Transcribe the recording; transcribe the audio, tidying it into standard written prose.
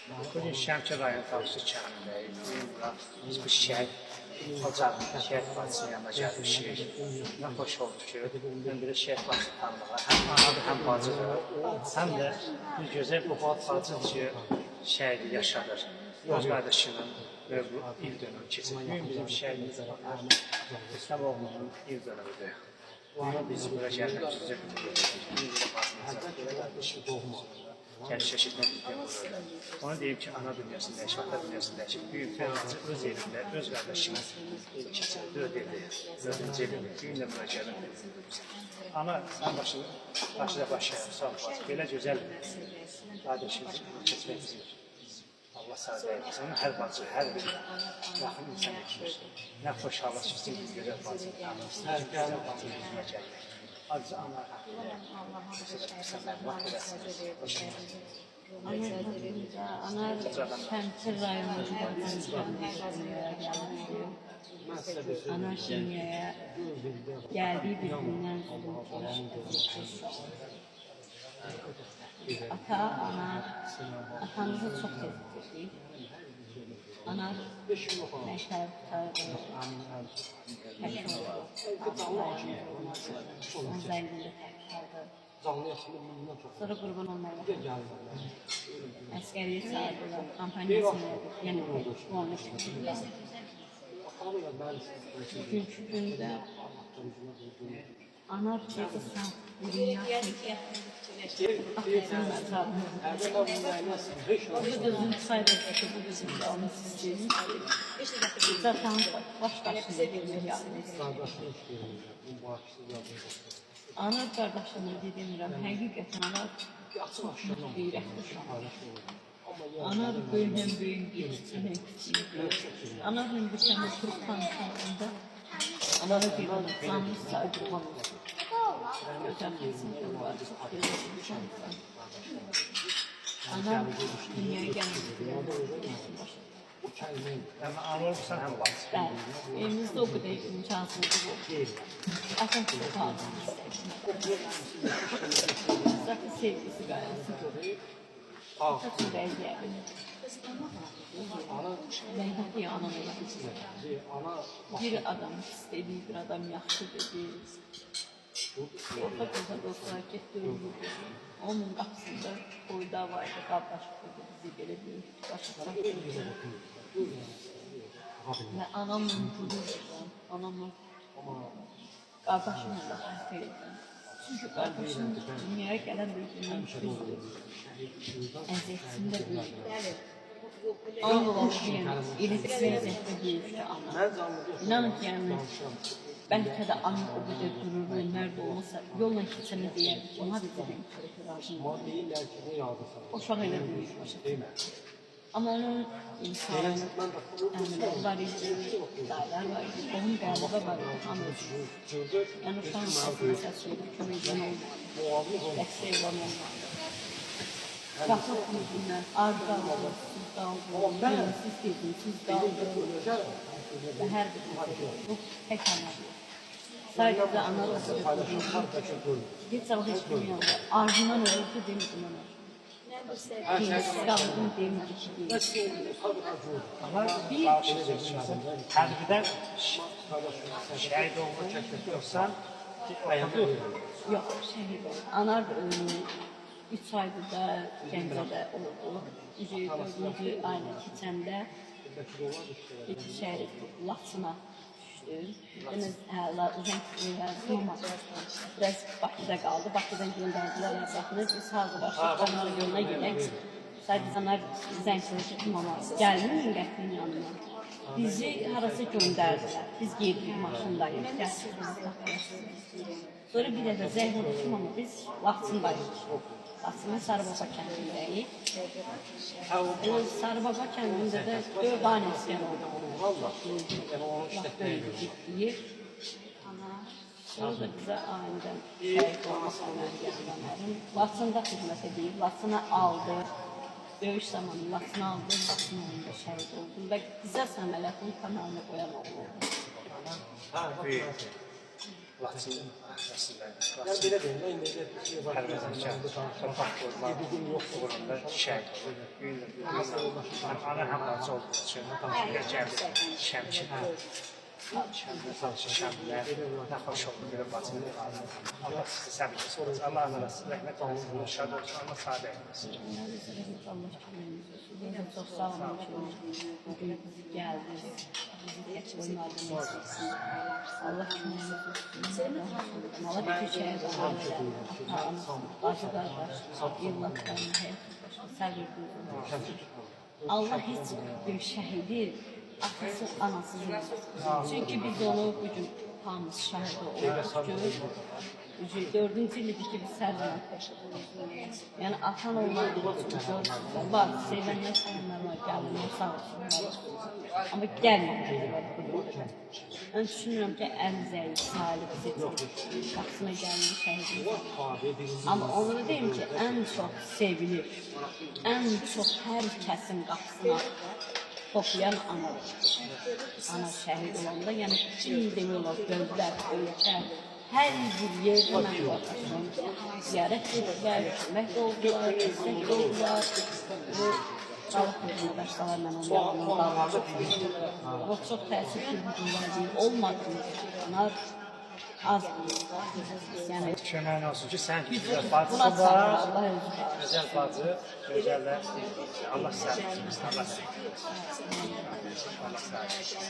Bugün Şəmkir rayon Tavsiz kəndindəyik. Biz bu şəhid ocağında şəhid bacısının yanına gəlmişik. Nə xoş oldu ki, mən bir şəhid bacısı tanımağa, həm anadır, həm bacıdır. Həm də bir gözəl bu bacıdır ki, şəhidi yaşadır. Öz qardaşının bu il dönümü keçir. Bugün bizim şəhidimiz İslam oğlunun il dönümüdür. Ona biz bura gəlməyimizə gəliş eşitmək istəyirəm. Ona deyim ki, ana dünyasında yaşayır, ata dünyasında yaşayır. Büyük bacı öz evində, öz qardaşının keçirdi, 4 ildir, 4-cü ildir. Gün də bura gəlir. Ana, sən başına başlayalım, sağ ol bacı. Belə gözəl qardaşımızı keçmək istəyir. Allah sağ deyilməsin. Onun hər bacı, hər bir yaxın insan etmiş. Nə xoş Allah sizin bir gözəl bacı. Hər gözəl bacı yüzünə gəlmək. Aziz ana, Ana Şəmkir rayonunda ana şimdiyə gəldiyi bir gündən ata, ana, atamızı çox sevdik. Ana məktəb tutardı, tək oldu, onun zəngində tək qaldı. Sonra qurban olmalı. Əskəriyə çağırdılar, kampaniyasını yəni qurbanlı şəkildə. Bugünkü gündə ana şeydə sağ, dünya atasının ətrafını. Orada gözünü sayılır ki, bu bizim qalmış sistemi. Zaten baş-başına girmək yardım. Ana qardaşımı demirəm, həqiqətən ana çox ürəkli uşaq. Ana böyüyən yetişdirmək istəyirdi. Ana Hindistanda Türk tanışlarında anana bir ana canlı sayılır. Ana dünyaya gəlmişdir. Ama ana olursan həm bacı. Bəli, evimizdə o qədər imkansızlıq oldu. Atam çox qaldım. Zaten sevgisi gayesi çok. Çok güzel. Leyhatı ya anam bir adam istediği bir adam yaxşı dedi. Orta kıza dostlar getdi öldü. Onun qapısında boyda vardı, qardaş qoydu bizi belə bir başa ve anamla gururdular, anamla qardaşımla hərf edirdim. Çünkü qardaşım dünyaya gələn bir gündən küzdür. Əziyyətində böyüdür. Allah olmayan, iletişim əziyyətdə böyüdür ana. İnanın ki, yəni, bəlkə də ana o qədər qürurlu, mərd olmasa, yolla keçəni deyərdi ki, ona bizi bir o uşaq elə böyüdür. Ama onun imkanı, var idi, dayılar var idi, onun qəribə var idi, anladım. Yəni uşağın səsini səsləyirdi, köməkdən olmadı, dəstək olan olmadı. Baxıb yüzündən, ardı aldı, siz qaldı, siz dedin, siz qaldı və hər bir bu tək anadır. Sadəcə ana da sözü heç zaman heç bilmiyorum, ardından ölürdü demirdim ona. Qaldım demirdi ki, deyil. Ama hərbidən şəhid olma kökü yoksan, ayaqda yoxdur. Yox, şəhid oldu. Anar 3 aydır da Gəncədə oldu. 4-cü ayına keçəndə şəhid Laçına düşdü. Biraz Bakıda qaldı. Bakıdan göndərdilər ətrafını. Biz hazırlaşıb onların yoluna gedək. Sadəcə onlar zəngçilə ki, mama gəlmin qətlin yanına. Bizi harası göndərdilər. Biz geldik maşındayıq. Sonra bir dəfə zəng oldu ki, mama biz Laçındayıq. Laçının Sarıbaba kəndindəyik. Sarıbaba kəndində də 4 dənə əsgər oldu. Vaxt deyir. Sonra da bizə anidən şəhid olmasına gələnlərin Laçında xidmət edib, Laçına aldı. Döyüş zamanı Laçını aldı, Laçın önündə şəhid oldu və bizə Səmələtin kanalını qoyan oldu. Ha, büyük. Laçın Aslında Kəlbəzəkən torpaq qurma uğrunda şəhid olur. Ana həm bacı olduğu üçün Şəmkir Şəmlər nə xoş oldu bir bacı. Allah sizi səbir etsin. Allah arası rəhmət olsun, şad olsun, amma sadə etsin. Çok sağ olun ki bugün geldi. Bizi tek koymadınız. Allah gününüzü Allah bütün şeye bağlı. Bacı kardeş, yıllıklarını hep səbir duyduğunuz. Allah hiç bir şəhidi atası, anası değil. Çünkü biz onu bugün hamımız şahidi olduk. 4-cü ildir ki biz sərvənət yaşadıq. Yəni atan olmadığı üçün var, sevənlər, sevənlər var, gəlməyər, sağ olsunlar. Amma gəlməyər. Mən düşünürəm ki, ən zəif, salib, seçim, qapısına gəlmiş şəhidimiz. Amma onu da deyim ki, ən çox sevilir, ən çox hər kəsin qapısına toplayan anadır. Ana şəhid olanda, yəni bütün deyiyorlar, gözlər, ölkə, hər bir yerdə mən qardaşım ziyarət etdilər, kömək oldular, destek oldular. Bu sağlık vətəndaşlar mən onun yanından qalmışım. O çox təsir edildiler, olmadı. Bunlar az yəni Köməyin olsun ki, sən buna bacısı çağırır, var, Allah özü var. gözəl bacı, gözəllər, Allah səbir etsin, Allah səbir etsin. Allah səbir etsin.